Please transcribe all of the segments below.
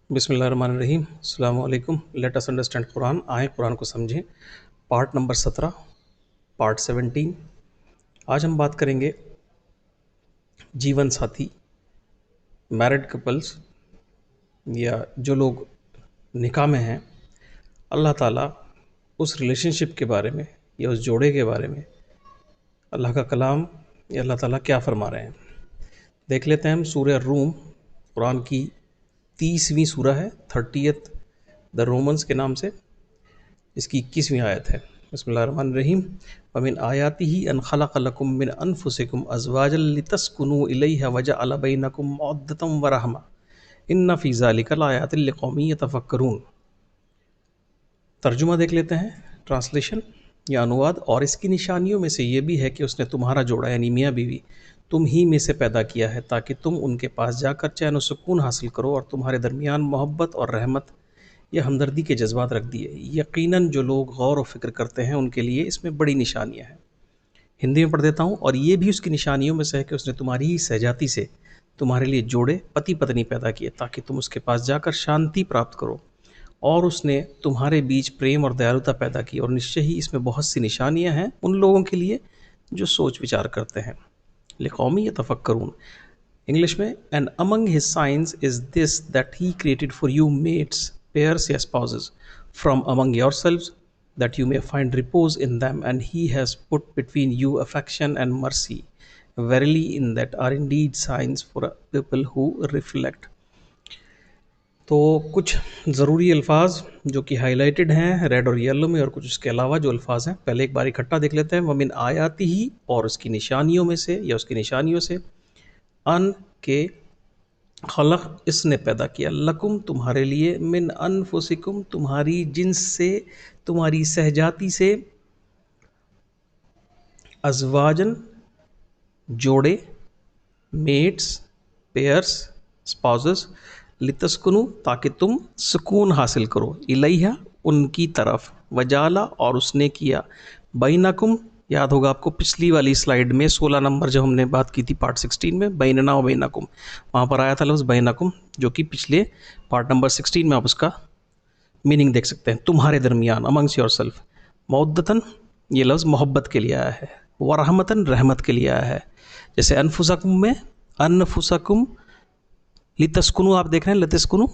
بسم اللہ الرحمن الرحیم. السلام علیکم. لیٹ اس انڈرسٹینڈ قرآن. آئیں قرآن کو سمجھیں. Part number 17، part 17. آج ہم بات کریں گے جیون ساتھی، میرڈ کپلز یا جو لوگ نکاح میں ہیں. اللہ تعالیٰ اس ریلیشن شپ کے بارے میں یا اس جوڑے کے بارے میں اللہ کا کلام یا اللہ تعالیٰ کیا فرما رہے ہیں. دیکھ لیتے ہیں ہم سورہ الروم، قرآن کی 30ویں سورہ ہے، 30th دا رومنس کے نام سے. اس کی 21ویں آیت ہے. بسم اللہ الرحمن الرحیم. وَمِنْ آیَاتِهِ أَنْ خَلَقَ لَكُم مِّنْ أَنفُسِكُمْ أَزْوَاجًا لِتَسْكُنُوا إِلَيْهَا وَجَعَلَ بَيْنَكُم مَّوَدَّةً وَرَحْمَةً إِنَّ فِي ذَلِكَ لَآيَاتٍ لِقَوْمٍ يَتَفَكَّرُونَ. ترجمہ دیکھ لیتے ہیں، ٹرانسلیشن یا انواد. اور اس کی نشانیوں میں سے یہ بھی ہے کہ اس نے تمہارا جوڑا یعنی میاں بیوی تم ہی میں سے پیدا کیا ہے تاکہ تم ان کے پاس جا کر چین و سکون حاصل کرو، اور تمہارے درمیان محبت اور رحمت یا ہمدردی کے جذبات رکھ دیے. یقیناً جو لوگ غور و فکر کرتے ہیں ان کے لیے اس میں بڑی نشانیاں ہیں. ہندی میں پڑھ دیتا ہوں. اور یہ بھی اس کی نشانیوں میں سے ہے کہ اس نے تمہاری ہی سہجاتی سے تمہارے لیے جوڑے پتی پتنی پیدا کیے تاکہ تم اس کے پاس جا کر شانتی پراپت کرو، اور اس نے تمہارے بیچ پریم اور دیالوتا پیدا کی. اور نشچے ہی اس میں بہت سی نشانیاں ہیں ان لوگوں کے لیے جو سوچ وچار کرتے ہیں. لقوم یتفکرون. انگلش میں and among his signs is this that he created for you mates, pairs یا spouses from among yourselves that you may find repose in them, and he has put between you affection and mercy. Verily in that are indeed signs for people who reflect. تو کچھ ضروری الفاظ جو کہ high lighted ہیں red اور yellow میں، اور کچھ اس کے علاوہ جو الفاظ ہیں پہلے ایک بار اکٹھا دیکھ لیتے ہیں. وَمِنْ آیَاتِهِ، اور اس کی نشانیوں میں سے یا اس کی نشانیوں سے، ان کے خلق اس نے پیدا کیا، لکم تمہارے لیے، من انفسکم تمہاری جنس سے، تمہاری سہجاتی سے، ازواجن جوڑے، میٹس پیئرس اسپاؤزز، لتسکنو تاکہ تم سکون حاصل کرو، الیہا ان کی طرف، وجالا اور اس نے کیا، بینکم یاد ہوگا آپ کو پچھلی والی سلائیڈ میں 16 نمبر جب ہم نے بات کی تھی پارٹ 16 میں، بیننا و بینکم، وہاں پر آیا تھا لفظ بینکم جو کہ پچھلے پارٹ نمبر 16 میں آپ اس کا میننگ دیکھ سکتے ہیں، تمہارے درمیان، امنگس یور سیلف. مودتاً یہ لفظ محبت کے لیے آیا ہے، ورحمتاً رحمت کے لیے آیا ہے. جیسے انفسکم میں انفسکم لتسکنو آپ دیکھ رہے ہیں، لتسکنو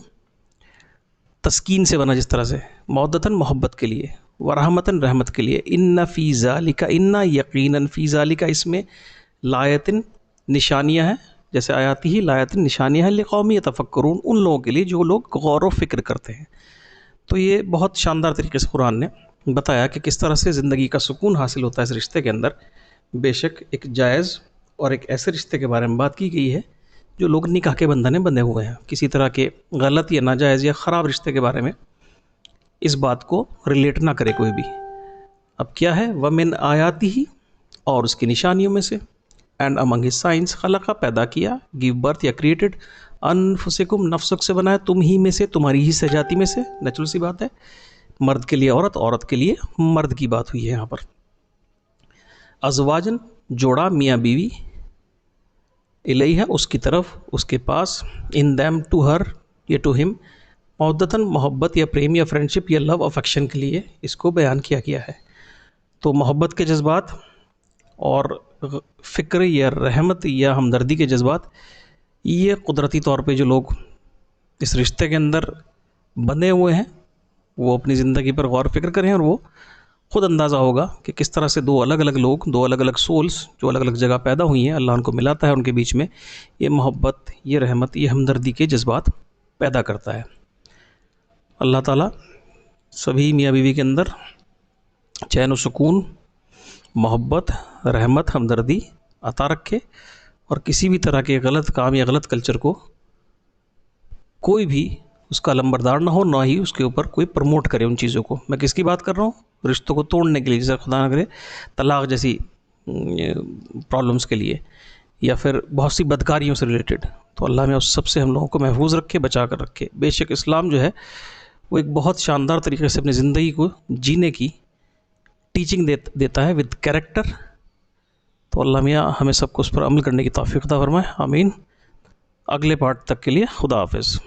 تسکین سے بنا جس طرح سے، مودتاً محبت کے لیے، ورحمتاً رحمت کے لیے. ان فی ذالک، ان یقیناً، فی ذالک اس میں لایتن نشانیاں ہیں، جیسے آیاتی ہی لایتن نشانیاں ہیں، لقوم یتفکرون ان لوگوں کے لیے جو لوگ غور و فکر کرتے ہیں. تو یہ بہت شاندار طریقے سے قرآن نے بتایا کہ کس طرح سے زندگی کا سکون حاصل ہوتا ہے اس رشتے کے اندر. بے شک ایک جائز اور ایک ایسے رشتے کے بارے میں بات کی گئی ہے جو لوگ نکاح کے بندھن میں بندھے ہوئے ہیں. کسی طرح کے غلط یا ناجائز یا خراب رشتے کے بارے میں اس بات کو ریلیٹ نہ کرے کوئی بھی. اب کیا ہے، وَمِنْ آیَاتِهِ اور اس کی نشانیوں میں سے، اینڈ امنگ ہز سائنس، خلقہ پیدا کیا، گیو برتھ یا کریٹڈ، انفسکم نفسک سے بنایا، تم ہی میں سے، تمہاری ہی سجاتی میں سے، نیچرل سی بات ہے. مرد کے لیے عورت، عورت کے لیے مرد کی بات ہوئی ہے یہاں پر. ازواجن جوڑا، میاں بیوی، الیہا اس کی طرف، اس کے پاس، ان دیم ٹو ہر یا ٹو ہم، مودتاً محبت یا پریم یا فرینڈشپ یا لو افیکشن کے لیے اس کو بیان کیا گیا ہے. تو محبت کے جذبات اور فکر یا رحمت یا ہمدردی کے جذبات، یہ قدرتی طور پہ جو لوگ اس رشتے کے اندر بندھے ہوئے ہیں وہ اپنی زندگی پر غور و فکر کریں، اور وہ خود اندازہ ہوگا کہ کس طرح سے دو الگ الگ لوگ، دو الگ الگ سولز جو الگ الگ جگہ پیدا ہوئی ہیں، اللہ ان کو ملاتا ہے، ان کے بیچ میں یہ محبت، یہ رحمت، یہ ہمدردی کے جذبات پیدا کرتا ہے. اللہ تعالیٰ سبھی میاں بیوی کے اندر چین و سکون، محبت، رحمت، ہمدردی عطا رکھے، اور کسی بھی طرح کے غلط کام یا غلط کلچر کو کوئی بھی اس کا لمبردار نہ ہو، نہ ہی اس کے اوپر کوئی پروموٹ کرے ان چیزوں کو. میں کس کی بات کر رہا ہوں؟ رشتوں کو توڑنے کے لیے، جیسے خدا نہ کرے طلاق جیسی پرابلمس کے لیے، یا پھر بہت سی بدکاریوں سے ریلیٹڈ. تو اللہ میں اس سب سے ہم لوگوں کو محفوظ رکھے، بچا کر رکھے. بے شک اسلام جو ہے وہ ایک بہت شاندار طریقے سے اپنی زندگی کو جینے کی ٹیچنگ دیتا ہے ود کیریکٹر. تو اللہ میاں ہمیں سب کو اس پر عمل کرنے کی توفیق عطا فرمائے، آمین. اگلے پارٹ تک کے لیے خدا حافظ.